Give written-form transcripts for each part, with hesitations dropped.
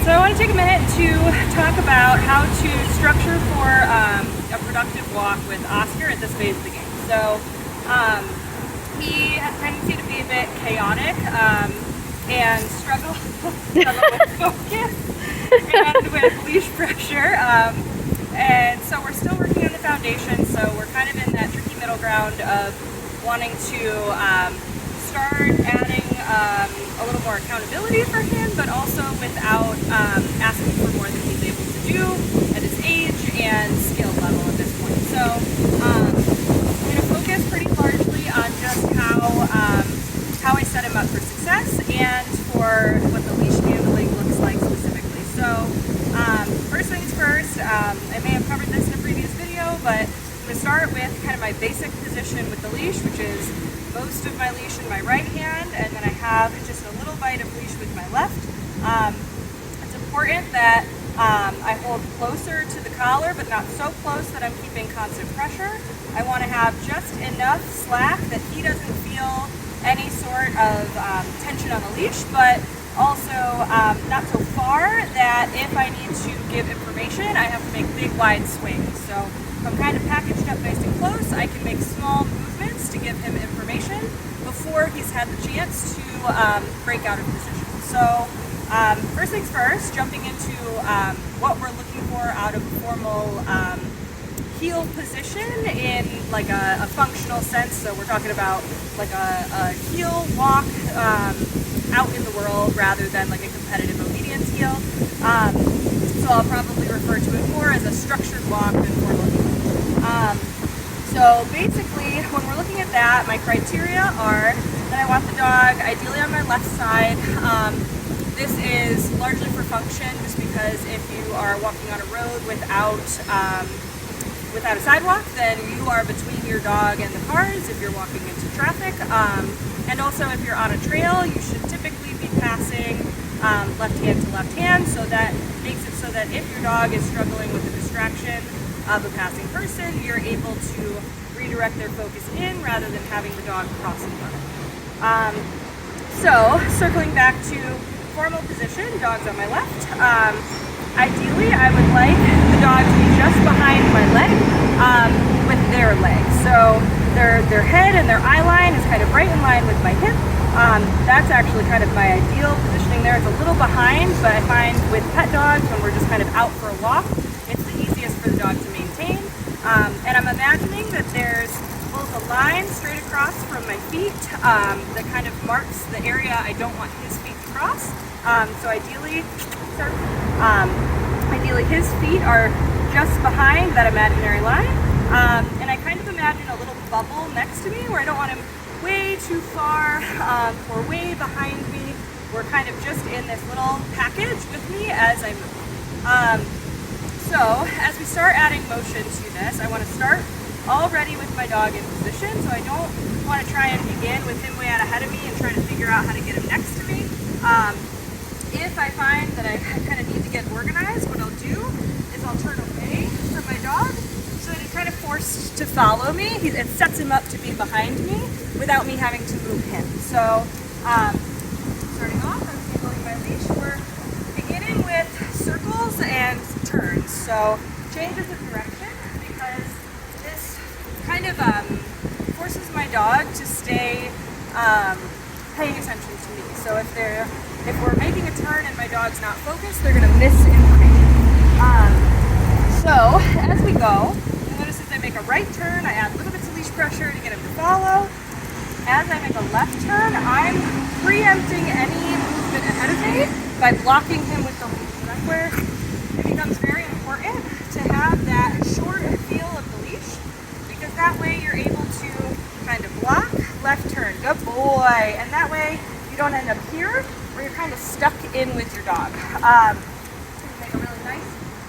So I want to take a minute to talk about how to structure for a productive walk with Oscar at this phase of the game. So he has a tendency to be a bit chaotic and struggle with focus and with leash pressure. And so we're still working on the foundation, so we're kind of in that tricky middle ground of wanting to start adding a little more accountability for him, but also without asking for more than he's able to do at his age and skill level at this point. So I'm going to focus pretty largely on just how I set him up for success and for what the leash handling looks like specifically. So first things first, I may have covered this in a previous video, but I'm going to start with kind of my basic position with the leash, which is most of my leash in my right hand, and then I have just a little bite of leash with my left. It's important that I hold closer to the collar, but not so close that I'm keeping constant pressure. I want to have just enough slack that he doesn't feel any sort of tension on the leash, but also not so far that if I need to give information, I have to make big, wide swings. So if I'm kind of packaged up nice and close, I can make small movements to give him information before he's had the chance to break out of position. So first things first, jumping into what we're looking for out of a formal heel position in like a functional sense. So we're talking about like a heel walk out in the world rather than like a competitive obedience heel. So I'll probably refer to it more as a structured walk than formal heel. So basically, when we're looking at that, my criteria are that I want the dog ideally on my left side. This is largely for function, just because if you are walking on a road without a sidewalk, then you are between your dog and the cars if you're walking into traffic. And also if you're on a trail, you should typically be passing left hand to left hand, so that makes it so that if your dog is struggling with the distraction of a passing person, you're able to redirect their focus in rather than having the dog cross in front of you. So circling back to formal position, dog's on my left. Ideally, I would like the dog to be just behind my leg with their leg. So their head and their eye line is kind of right in line with my hip. That's actually kind of my ideal positioning there. It's a little behind, but I find with pet dogs, when we're just kind of out for a walk, it's the easiest for the dog to maintain. And I'm imagining that there's both a line straight across from my feet that kind of marks the area I don't want his feet to cross. So ideally his feet are just behind that imaginary line. And I kind of imagine a little bubble next to me where I don't want him way too far or way behind me. We're kind of just in this little package with me as I move. So as we start adding motion to this, I want to start already with my dog in position. So I don't want to try and begin with him way out ahead of me and try to figure out how to get him next to me. If I find that I kind of need to get organized, what I'll do is I'll turn away from my dog so that he's kind of forced to follow me. It sets him up to be behind me without me having to move him. So starting off, I'm handling my leash. We're beginning with circles and turns. So changes of direction, because this kind of forces my dog to stay paying attention to me. So if we're making a turn and my dog's not focused, they're going to miss information. So as we go, you'll notice as I make a right turn, I add little bits of leash pressure to get him to follow. As I make a left turn, I'm preempting any movement ahead of me by blocking him with the leash. So that's where it becomes very important to have that short feel of the leash, because that way you're able to kind of block, left turn, good boy, and that way you don't end up here where you're kind of stuck in with your dog. Make a really nice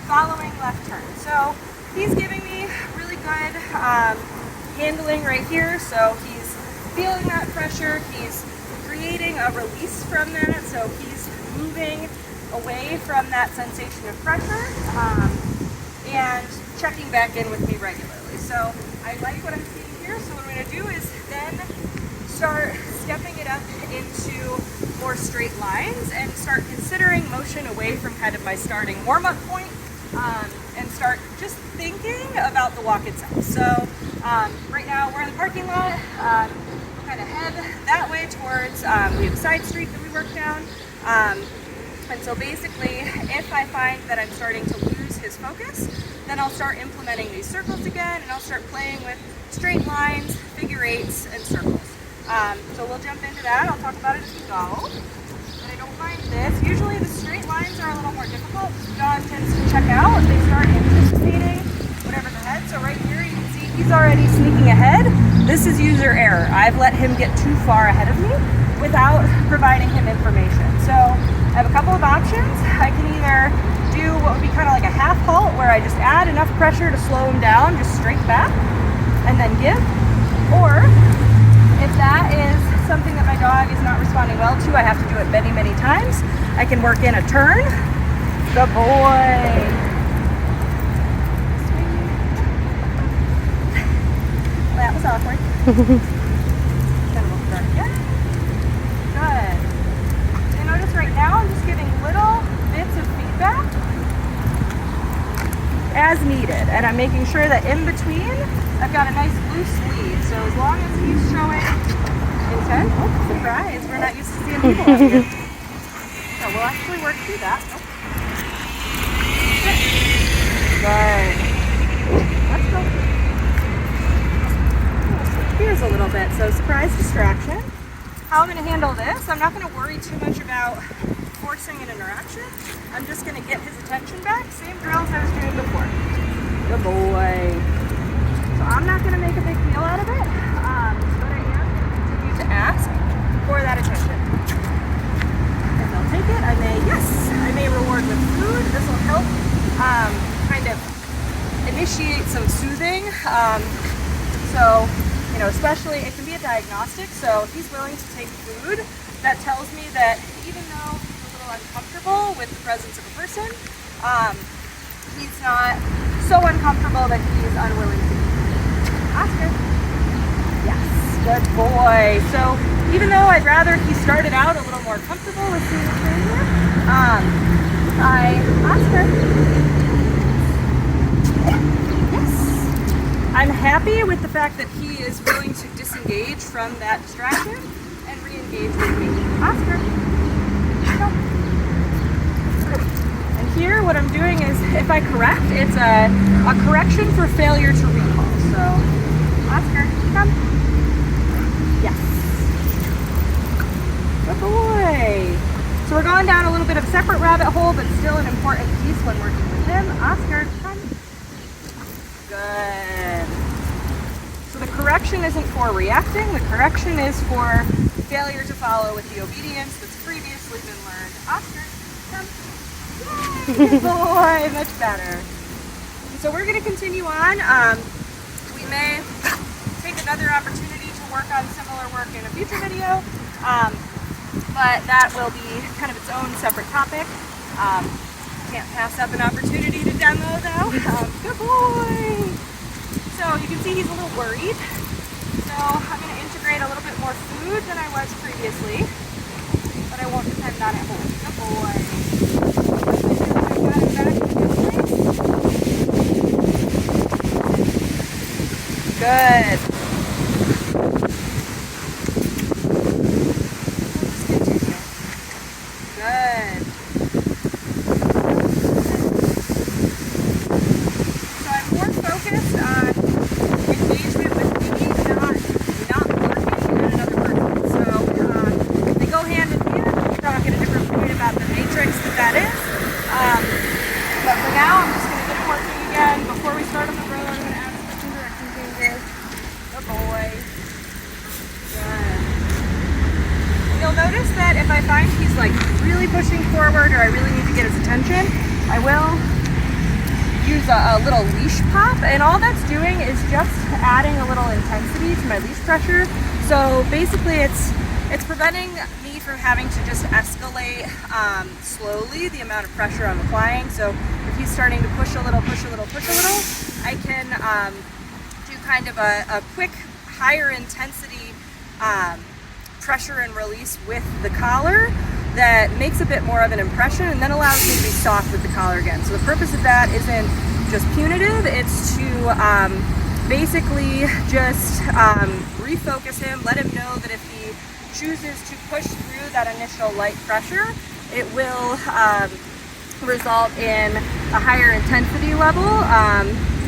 following left turn. So he's giving me really good handling right here. So he's feeling that pressure. He's creating a release from that. So he's moving away from that sensation of pressure and checking back in with me regularly. So I like what I'm seeing here. So what I'm going to do is then start stepping it up into more straight lines and start considering motion away from kind of my starting warm-up point, and start just thinking about the walk itself. So right now we're in the parking lot. We'll kind of head that way towards, we have a side street that we work down. And so basically, if I find that I'm starting to lose his focus, then I'll start implementing these circles again, and I'll start playing with straight lines, figure eights, and circles. So we'll jump into that. I'll talk about it as we go. But I don't find this. Usually the straight lines are a little more difficult. John tends to check out. They start anticipating whatever's ahead. So right here you can see he's already sneaking ahead. This is user error. I've let him get too far ahead of me without providing him information. So I have a couple of options. I can either do what would be kind of like a half halt, where I just add enough pressure to slow him down, just straight back, and then give. Or if that is something that my dog is not responding well to, I have to do it many, many times. I can work in a turn. Good boy. Well, that was awkward. Then we'll start again. Good. You notice right now I'm just giving little bits of feedback as needed, and I'm making sure that in between I've got a nice loose lead. So as long as he's showing intent, oh, surprise, we're not used to seeing people out here. So we'll actually work through that. Oh. Good. Let's go. Here's a little bit. So surprise distraction. How I'm going to handle this, I'm not going to worry too much about forcing an interaction. I'm just going to get his attention back. Same drills I was doing before. Good boy. So I'm not going to make a big deal out of it, but I am going to continue to ask for that attention. And they'll take it. I may reward with food. This will help kind of initiate some soothing. So, you know, especially it can be a diagnostic. So if he's willing to take food, that tells me that even though he's a little uncomfortable with the presence of a person, he's not so uncomfortable that he's unwilling to eat. Oscar. Yes, good boy. So even though I'd rather he started out a little more comfortable with being a stranger, Oscar. Yes. I'm happy with the fact that he is willing to disengage from that distraction and re-engage with me. Oscar. Go. And here what I'm doing is, if I correct, it's a correction for failure to recall. So, Oscar, come. Yes. Good boy. So we're going down a little bit of a separate rabbit hole, but still an important piece when working with him. Oscar, come. Good. So the correction isn't for reacting. The correction is for failure to follow with the obedience that's previously been learned. Oscar, come. Yay, good boy. Much better. So we're going to continue on. We may take another opportunity to work on similar work in a future video, but that will be kind of its own separate topic. Can't pass up an opportunity to demo though. Good boy! So you can see he's a little worried. So I'm going to integrate a little bit more food than I was previously, but I won't depend on it whole. Good boy! Good. Good. So I'm more focused on engagement with me, not working at another person. So they go hand in hand. We'll talk at a different point about the matrix that is. But for now, I'm just going to get it working again. Before we start on the road, I'm going to add some direction changes. Good boy. Good. You'll notice that if I find he's like really pushing forward, or I really need to get his attention, I will use a little leash pop, and all that's doing is just adding a little intensity to my leash pressure. So basically it's preventing me from having to just escalate slowly the amount of pressure I'm applying. So if he's starting to push a little, I can do kind of a quick higher intensity pressure and release with the collar that makes a bit more of an impression and then allows me to be soft with the collar again. So the purpose of that isn't just punitive, it's to basically just refocus him, let him know that if he chooses to push through that initial light pressure, it will result in a higher intensity level,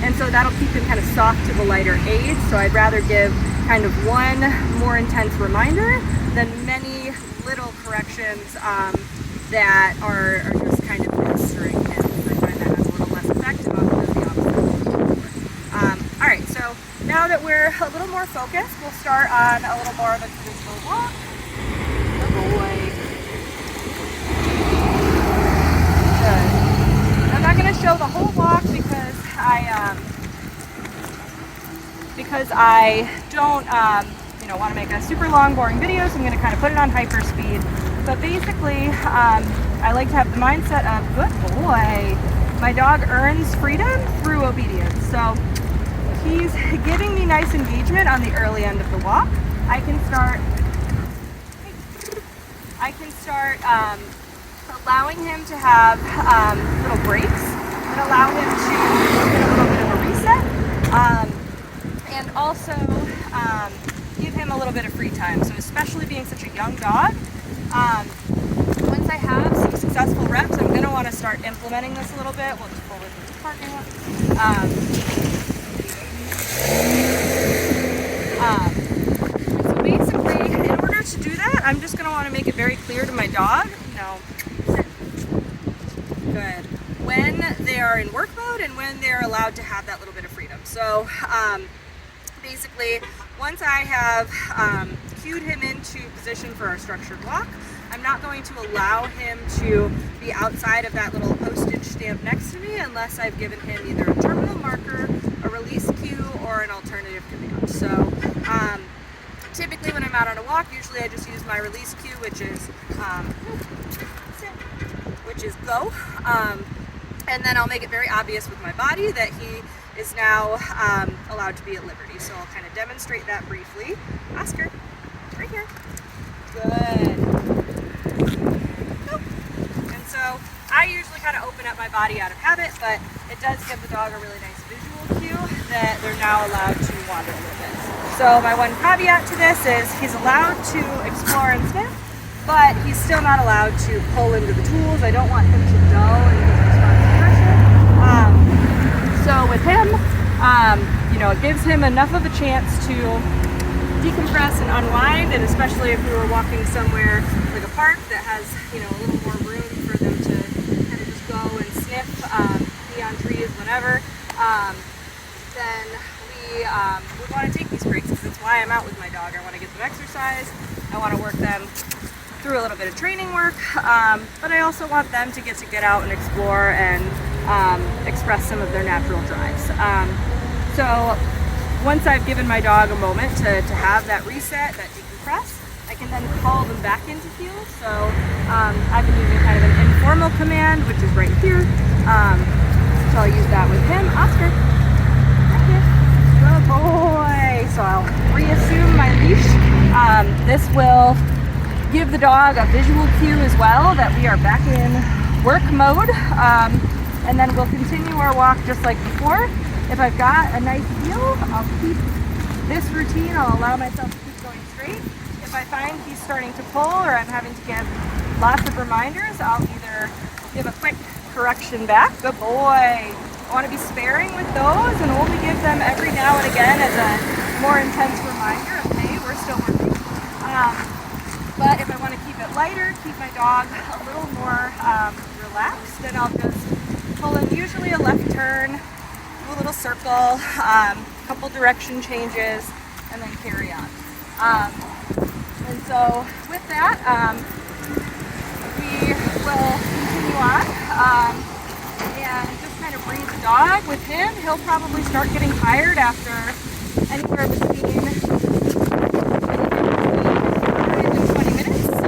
and so that'll keep him kind of soft to the lighter aids. So I'd rather give kind of one more intense reminder than many little corrections that are just kind of blistering him. I find that has a little less effect and often does the opposite. Alright, so now that we're a little more focused, we'll start on a little more of a traditional walk. Good boy. Good. I'm not going to show the whole walk because I don't want to make a super long, boring video, so I'm going to kind of put it on hyper speed. But basically, I like to have the mindset of, good boy, my dog earns freedom through obedience. So he's giving me nice engagement on the early end of the walk. I can start allowing him to have little breaks that allow him to get a little bit of a reset, and also give him a little bit of free time. So especially being such a young dog, once I have some successful reps, I'm going to want to start implementing this a little bit. We'll just pull this into the parking lot. So basically, in order to do that, I'm just going to want to make it very clear to my dog, sit. Good. When they are in work mode and when they're allowed to have that little bit of freedom. So basically, once I have cued him into position for our structured walk, I'm not going to allow him to be outside of that little postage stamp next to me unless I've given him either a terminal marker, a release cue, or an alternative command. So typically when I'm out on a walk, usually I just use my release cue, which is go. And then I'll make it very obvious with my body that he is now allowed to be at liberty. So I'll kind of demonstrate that briefly. Oskar, right here. Good. Nope. And so I usually kind of open up my body out of habit, but it does give the dog a really nice visual cue that they're now allowed to wander a little bit. So my one caveat to this is he's allowed to explore and sniff, but he's still not allowed to pull into the tools. I don't want him to dull in his response to pressure. So with him, it gives him enough of a chance to decompress and unwind, and especially if we were walking somewhere like a park that has, a little more room for them to kind of just go and sniff, pee on trees, whatever, then we would want to take these breaks, because that's why I'm out with my dog. I want to get them exercise, I want to work them through a little bit of training work, but I also want them to get out and explore and express some of their natural drives. So once I've given my dog a moment to have that reset, that decompress, I can then call them back into heel. So I've been using kind of an informal command, which is right here. So I'll use that with him. Oskar, right here. Good boy. So I'll reassume my leash. This will give the dog a visual cue as well that we are back in work mode. And then we'll continue our walk just like before. If I've got a nice heel, I'll keep this routine. I'll allow myself to keep going straight. If I find he's starting to pull or I'm having to give lots of reminders, I'll either give a quick correction back. Good boy. I want to be sparing with those and only give them every now and again as a more intense reminder of, hey, we're still working. But if I want to keep it lighter, keep my dog a little more relaxed, then I'll just pull in usually a left turn, do a little circle, a couple direction changes, and then carry on. And so with that, we will continue on and just kind of breathe the dog with him. He'll probably start getting tired after anywhere between 30 to 20 minutes. So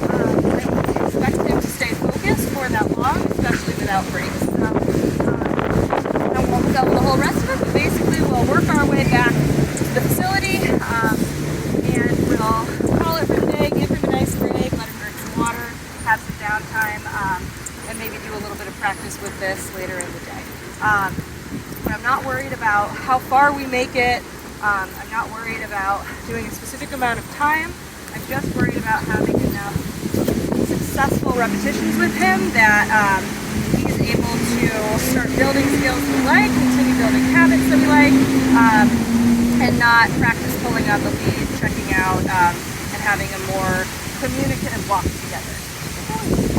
I don't expect him to stay focused for that long, especially without breaks. I won't go the whole rest of it, but basically we'll work our way back to the facility and we'll call it practice with this later in the day. But I'm not worried about how far we make it. I'm not worried about doing a specific amount of time. I'm just worried about having enough successful repetitions with him that he is able to start building skills we like, continue building habits that we like, and not practice pulling up a lead, checking out, and having a more communicative walk together.